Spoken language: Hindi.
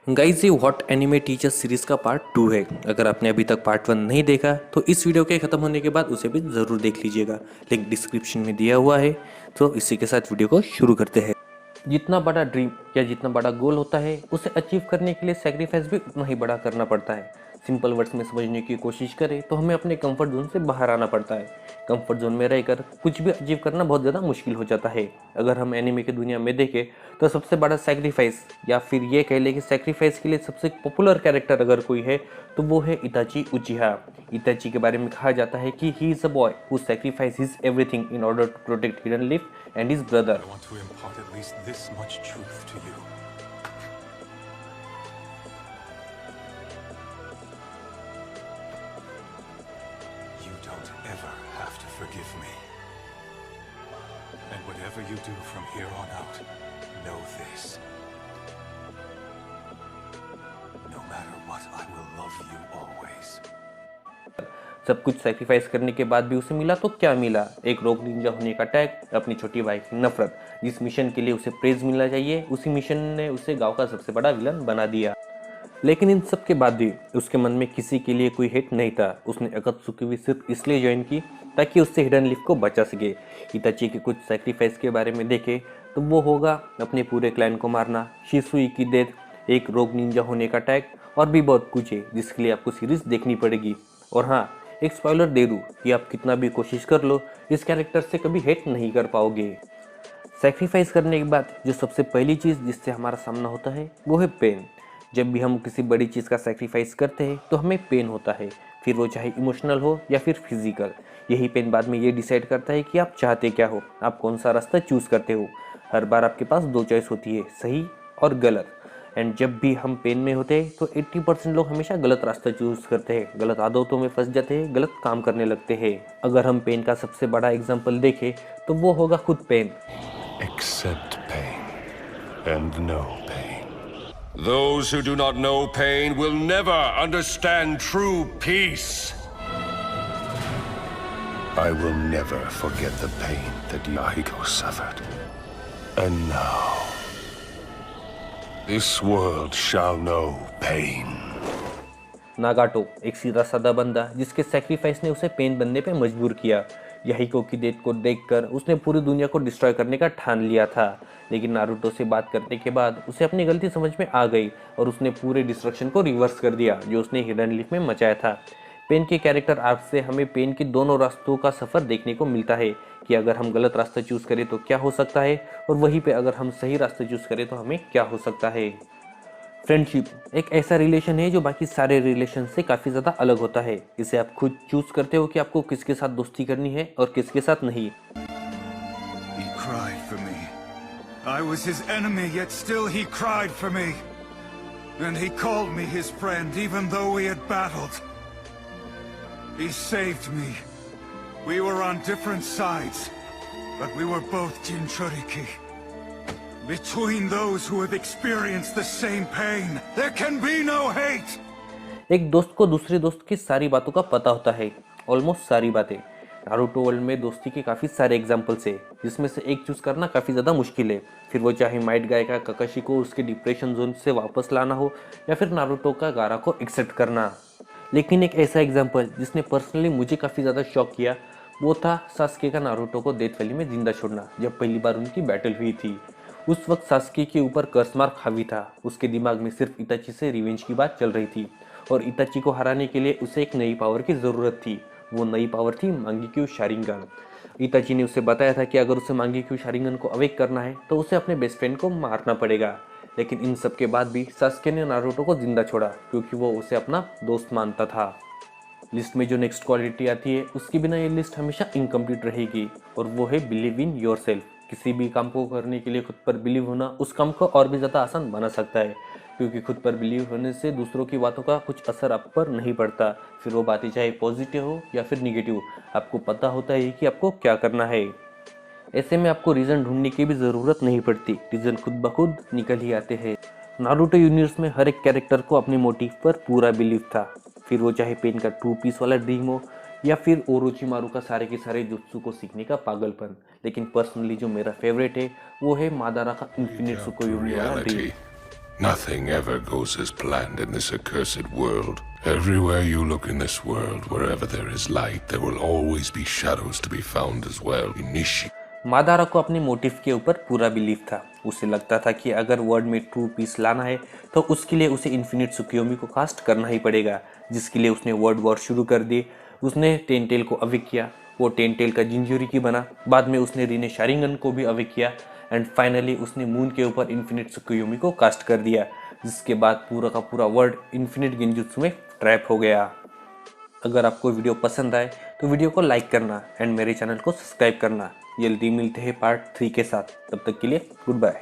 गाइस ये व्हाट एनिमे टीचर्स सीरीज का पार्ट 2 है। अगर आपने अभी तक पार्ट 1 नहीं देखा तो इस वीडियो के खत्म होने के बाद उसे भी ज़रूर देख लीजिएगा। लिंक डिस्क्रिप्शन में दिया हुआ है। तो इसी के साथ वीडियो को शुरू करते हैं। जितना बड़ा ड्रीम या जितना बड़ा गोल होता है उसे अचीव करने के लिए सेक्रीफाइस भी उतना ही बड़ा करना पड़ता है। सिंपल वर्ड्स में समझने की कोशिश करें तो हमें अपने कंफर्ट जोन से बाहर आना पड़ता है। कंफर्ट जोन में रहकर कुछ भी अचीव करना बहुत ज़्यादा मुश्किल हो जाता है। अगर हम एनिमे की दुनिया में देखें तो सबसे बड़ा सेक्रीफाइस या फिर ये कह लें कि सेक्रीफाइस के लिए सबसे पॉपुलर कैरेक्टर अगर कोई है तो वो है इताची उचिहा। इताची के बारे में कहा जाता है कि he is a boy who sacrifice his everything in order to protect hidden leaf and his brother. I want to impart at least this much truth to you. You don't ever have to forgive me. And whatever you do from here on out, know this. No matter what, I will love you always. सब कुछ सैक्रिफाइस करने के बाद भी उसे मिला तो क्या मिला? एक रोग निंजा होने का टैग, अपनी छोटी भाई की नफरत। जिस मिशन के लिए उसे प्रेज मिलना चाहिए उसी मिशन ने उसे गांव का सबसे बड़ा विलन बना दिया। लेकिन इन सब के बाद भी उसके मन में किसी के लिए कोई हेट नहीं था। उसने अकत्सुकी भी सिर्फ इसलिए ज्वाइन की ताकि उससे हिडन लीफ को बचा सके। इताची के कुछ सैक्रिफाइस के बारे में देखें तो वो होगा अपने पूरे क्लैन को मारना, शिसुई की डेथ, एक रोग निंजा होने का टैग और भी बहुत कुछ है जिसके लिए आपको सीरीज देखनी पड़ेगी। और हाँ, एक स्पॉइलर दे दूँ कि आप कितना भी कोशिश कर लो इस कैरेक्टर से कभी हेट नहीं कर पाओगे। सेक्रीफाइस करने के बाद जो सबसे पहली चीज़ जिससे हमारा सामना होता है वो है पेन। जब भी हम किसी बड़ी चीज़ का सेक्रीफाइस करते हैं तो हमें पेन होता है, फिर वो चाहे इमोशनल हो या फिर फिजिकल। यही पेन बाद में ये डिसाइड करता है कि आप चाहते क्या हो, आप कौन सा रास्ता चूज़ करते हो। हर बार आपके पास दो चॉइस होती है, सही और गलत। एंड जब भी हम पेन में होते हैं तो 80% लोग हमेशा गलत रास्ता चूज़ करते हैं, गलत आदतों में फंस जाते हैं, गलत काम करने लगते हैं। अगर हम पेन का सबसे बड़ा एग्जाम्पल देखें तो वो होगा खुद pen. Accept pain and know pain. Those who do not know pain will never understand true peace. I will never forget the pain that Yahiko suffered. And now, this world shall know pain. नागाटो एक सीधा साधा बंदा जिसके सेक्रीफाइस ने उसे पेन बनने पे मजबूर किया। याहिको की डेथ को देखकर उसने पूरी दुनिया को डिस्ट्रॉय करने का ठान लिया था। लेकिन नारुतो से बात करने के बाद उसे अपनी गलती समझ में आ गई और उसने पूरे डिस्ट्रक्शन को रिवर्स कर दिया जो उसने हिडन लीफ में मचाया था। पेन के कैरेक्टर आर्क से हमें पेन के दोनों रास्तों का सफ़र देखने को मिलता है कि अगर हम गलत रास्ता चूज़ करें तो क्या हो सकता है, और वहीं पे अगर हम सही रास्ता चूज़ करें तो हमें क्या हो सकता है। फ्रेंडशिप एक ऐसा रिलेशन है जो बाकी सारे रिलेशन से काफ़ी ज़्यादा अलग होता है। इसे आप खुद चूज करते हो कि आपको किसके साथ दोस्ती करनी है और किसके साथ नहीं। He cried for me. I was his enemy, yet still he cried for me. And he called me his friend, even though we had battled. He saved me. We were on different sides, but we were both Jinchuriki. Between those who have experienced the same pain, there can be no hate. एक दोस्त को दूसरे दोस्त की सारी बातों का पता होता है, ऑलमोस्ट सारी बातें। नारुतो वर्ल्ड में दोस्ती के काफ़ी सारे एग्जाम्पल्स है जिसमें से एक चूज़ करना काफ़ी ज़्यादा मुश्किल है। फिर वो चाहे माइट गाय का काकाशी को उसके डिप्रेशन जोन से वापस लाना हो या फिर नारुतो का गारा को एक्सेप्ट करना। लेकिन एक ऐसा एग्जाम्पल जिसने पर्सनली मुझे काफ़ी ज़्यादा शॉक किया वो था सास्के का नारुतो को डेथ वैली में जिंदा छोड़ना जब पहली बार उनकी बैटल हुई थी। उस वक्त सास्के के ऊपर कर्स मार्क हावी था। उसके दिमाग में सिर्फ इताची से रिवेंज की बात चल रही थी और इताची को हराने के लिए उसे एक नई पावर की ज़रूरत थी। वो नई पावर थी मांगेक्यू शारिंगन। इताची ने उसे बताया था कि अगर उसे मांगेक्यू शारिंगन को अवेक करना है तो उसे अपने बेस्ट फ्रेंड को मारना पड़ेगा। लेकिन इन सब के बाद भी सास्के ने नारुतो को जिंदा छोड़ा क्योंकि वो उसे अपना दोस्त मानता था। लिस्ट में जो नेक्स्ट क्वालिटी आती है उसके बिना ये लिस्ट हमेशा इनकम्प्लीट रहेगी और वो है बिलीव इन योरसेल्फ। किसी भी काम को करने के लिए खुद पर बिलीव होना उस काम को और भी ज़्यादा आसान बना सकता है, क्योंकि खुद पर बिलीव होने से दूसरों की बातों का कुछ असर आप पर नहीं पड़ता। फिर वो बातें चाहे पॉजिटिव हो या फिर निगेटिव, आपको पता होता है कि आपको क्या करना है। ऐसे में आपको रीज़न ढूंढने की भी ज़रूरत नहीं पड़ती, रीज़न खुद ब खुद निकल ही आते हैं। नारुतो यूनिवर्स में हर एक कैरेक्टर को अपने मोटिव पर पूरा बिलीव था, फिर वो चाहे पेन का ट्रू पीस वाला ड्रीम हो या फिर ओरोचिमारू का सारे के सारे जुत्सु को सीखने का पागलपन। लेकिन पर्सनली जो मेरा फेवरेट है वो है मादारा का इन्फिनिट सुकोयोमी वाला dream. Nothing ever goes as planned in this accursed world. Everywhere you look in this world, wherever there is light, there will always be shadows to be found as well. Inishi. मादारा को अपने मोटिव के ऊपर पूरा बिलीव था। उसे लगता था कि अगर वर्ल्ड में ट्रू पीस लाना है तो उसके लिए उसे इन्फिनिट सुकियोमी को कास्ट करना ही पड़ेगा, जिसके लिए उसने वर्ल्ड वॉर शुरू कर दी। उसने टेंटेल को अवेक किया, वो टेंटेल का जिंजुरिकी बना। बाद में उसने रीने शारिंगन को भी अवेक किया एंड फाइनली उसने मून के ऊपर इन्फिनिट सुकियोमी को कास्ट कर दिया, जिसके बाद पूरा का पूरा वर्ल्ड इन्फिनिट गेंजुत्सु में ट्रैप हो गया। अगर आपको वीडियो पसंद आए तो वीडियो को लाइक करना एंड मेरे चैनल को सब्सक्राइब करना। जल्दी मिलते हैं पार्ट 3 के साथ, तब तक के लिए गुड बाय।